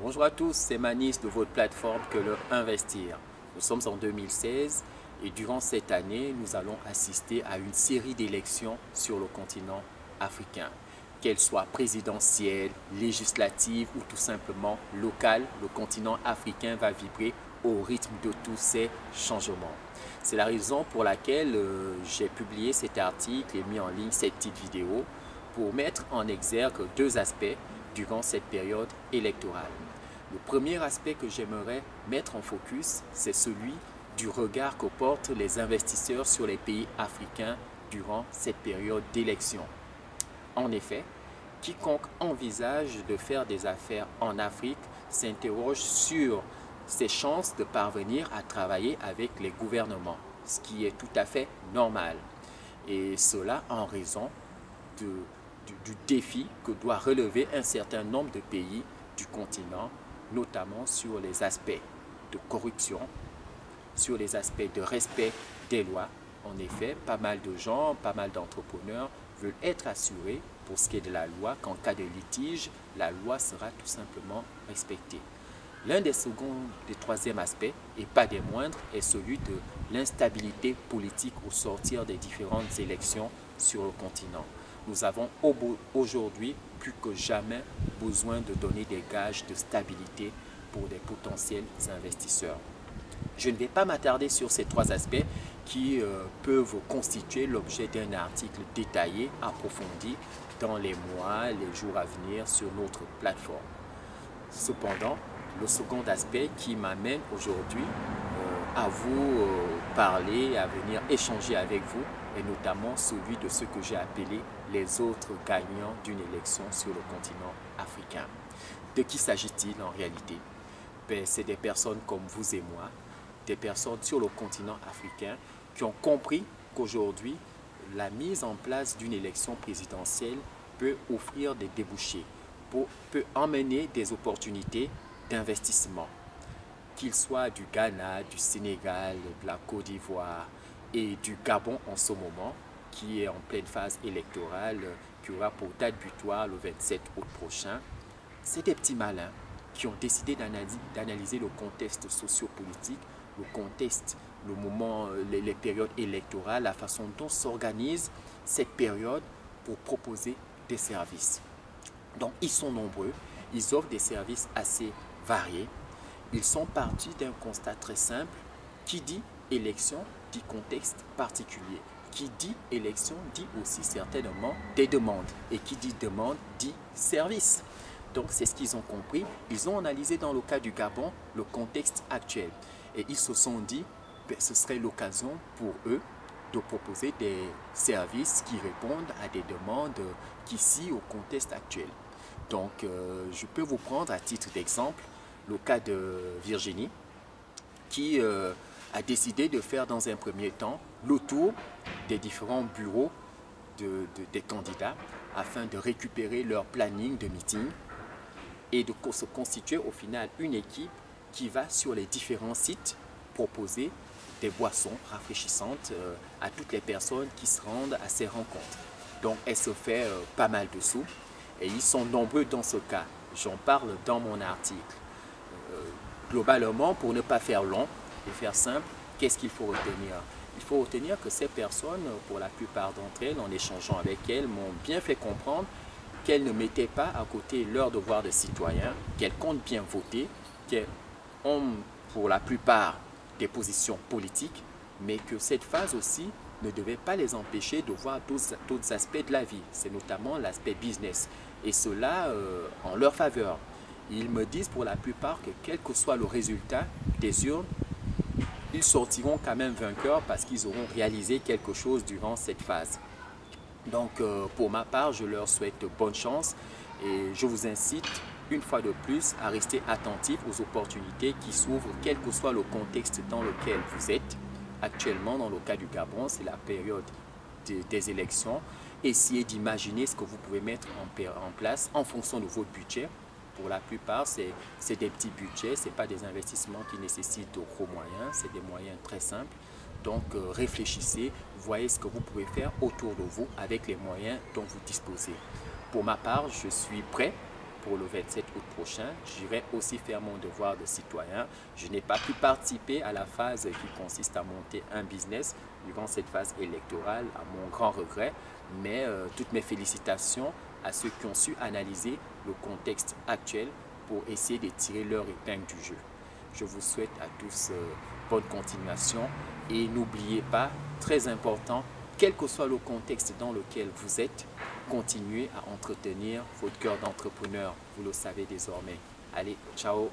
Bonjour à tous, c'est Manis de votre plateforme Que leur investir. Nous sommes en 2016 et durant cette année, nous allons assister à une série d'élections sur le continent africain. Qu'elles soient présidentielles, législatives ou tout simplement locales, le continent africain va vibrer au rythme de tous ces changements. C'est la raison pour laquelle j'ai publié cet article et mis en ligne cette petite vidéo pour mettre en exergue deux aspects durant cette période électorale. Le premier aspect que j'aimerais mettre en focus, c'est celui du regard que portent les investisseurs sur les pays africains durant cette période d'élection. En effet, quiconque envisage de faire des affaires en Afrique s'interroge sur ses chances de parvenir à travailler avec les gouvernements, ce qui est tout à fait normal. Et cela en raison du défi que doit relever un certain nombre de pays du continent, notamment sur les aspects de corruption, sur les aspects de respect des lois. En effet, pas mal de gens, pas mal d'entrepreneurs veulent être assurés pour ce qui est de la loi qu'en cas de litige, la loi sera tout simplement respectée. L'un des seconds et troisième aspects, et pas des moindres, est celui de l'instabilité politique au sortir des différentes élections sur le continent. Nous avons aujourd'hui plus que jamais besoin de donner des gages de stabilité pour des potentiels investisseurs. Je ne vais pas m'attarder sur ces trois aspects qui peuvent constituer l'objet d'un article détaillé, approfondi dans les mois, les jours à venir sur notre plateforme. Cependant, le second aspect qui m'amène aujourd'hui à vous parler, à venir échanger avec vous, est notamment celui de ce que j'ai appelé les autres gagnants d'une élection sur le continent africain. De qui s'agit-il en réalité? C'est des personnes comme vous et moi, des personnes sur le continent africain qui ont compris qu'aujourd'hui, la mise en place d'une élection présidentielle peut offrir des débouchés, peut emmener des opportunités d'investissement, qu'il soit du Ghana, du Sénégal, de la Côte d'Ivoire et du Gabon en ce moment, qui est en pleine phase électorale, qui aura pour date butoir le 27 août prochain. C'est des petits malins qui ont décidé d'analyser le contexte sociopolitique, le contexte, le moment, les périodes électorales, la façon dont s'organise cette période pour proposer des services. Donc, ils sont nombreux, ils offrent des services assez variés. Ils sont partis d'un constat très simple. Qui dit élection dit contexte particulier. Qui dit élection dit aussi certainement des demandes. Et qui dit demande dit service. Donc c'est ce qu'ils ont compris. Ils ont analysé dans le cas du Gabon le contexte actuel. Et ils se sont dit que ce serait l'occasion pour eux de proposer des services qui répondent à des demandes qui s'y au contexte actuel. Donc je peux vous prendre à titre d'exemple le cas de Virginie qui a décidé de faire dans un premier temps le tour des différents bureaux des candidats afin de récupérer leur planning de meeting et de se constituer au final une équipe qui va sur les différents sites proposer des boissons rafraîchissantes à toutes les personnes qui se rendent à ces rencontres. Donc elle se fait pas mal de sous et ils sont nombreux dans ce cas. J'en parle dans mon article. Globalement, pour ne pas faire long et faire simple, qu'est-ce qu'il faut retenir? Il faut retenir que ces personnes, pour la plupart d'entre elles, en échangeant avec elles, m'ont bien fait comprendre qu'elles ne mettaient pas à côté leur devoir de citoyen, qu'elles comptent bien voter, qu'elles ont pour la plupart des positions politiques, mais que cette phase aussi ne devait pas les empêcher de voir d'autres aspects de la vie. C'est notamment l'aspect business. Et cela en leur faveur. Ils me disent pour la plupart que quel que soit le résultat des urnes, ils sortiront quand même vainqueurs parce qu'ils auront réalisé quelque chose durant cette phase. Donc pour ma part, je leur souhaite bonne chance et je vous incite une fois de plus à rester attentif aux opportunités qui s'ouvrent, quel que soit le contexte dans lequel vous êtes. Actuellement, dans le cas du Gabon, c'est la période des élections. Essayez d'imaginer ce que vous pouvez mettre en place en fonction de votre budget. Pour la plupart, c'est des petits budgets, ce n'est pas des investissements qui nécessitent de gros moyens, c'est des moyens très simples. Donc réfléchissez, voyez ce que vous pouvez faire autour de vous avec les moyens dont vous disposez. Pour ma part, je suis prêt pour le 27 août prochain. J'irai aussi faire mon devoir de citoyen. Je n'ai pas pu participer à la phase qui consiste à monter un business durant cette phase électorale, à mon grand regret. Mais toutes mes félicitations à ceux qui ont su analyser le contexte actuel pour essayer de tirer leur épingle du jeu. Je vous souhaite à tous bonne continuation et n'oubliez pas, très important, quel que soit le contexte dans lequel vous êtes, continuez à entretenir votre cœur d'entrepreneur. Vous le savez désormais. Allez, ciao!